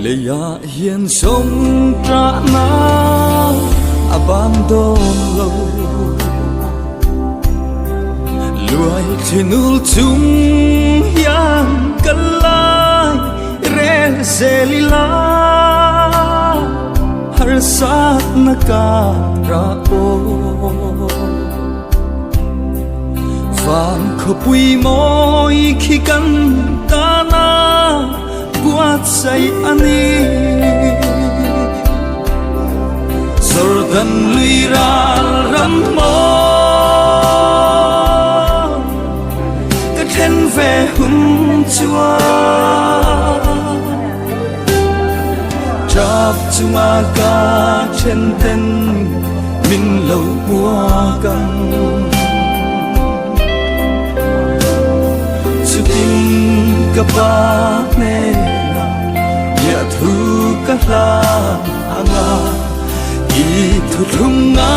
le ya hiền sông trả na abandon lo luai chinul chung yang kalai rel selila har sat nakara o van khopui moi khi kan ta na buat say ani sordan lira ram mo ka then ve hum chua chap chuma ka chen ten min lo bua kan ka ba ne ya thu ka la anga I thu thung nga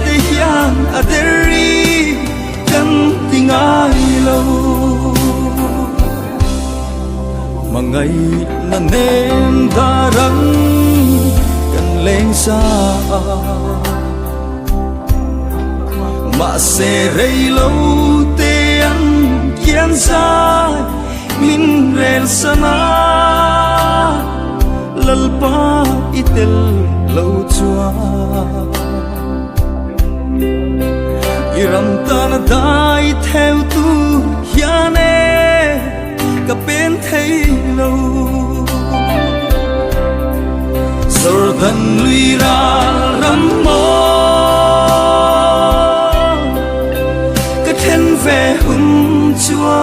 te yang aderi kan tingai lo mangai na nen darang kan leng sa ma se rei lo te ang kian sai min rel sana lalpa itel lo chua iram tan dai theo tu hiane ka pen thei lo sordan lui ra ram mo ka then ve hum chua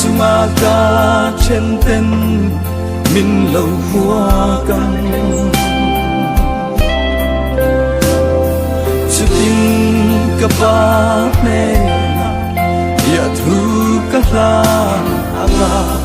chuma ka chen ten min lo hua kan chu tin ka ba ne ya thu ka la anga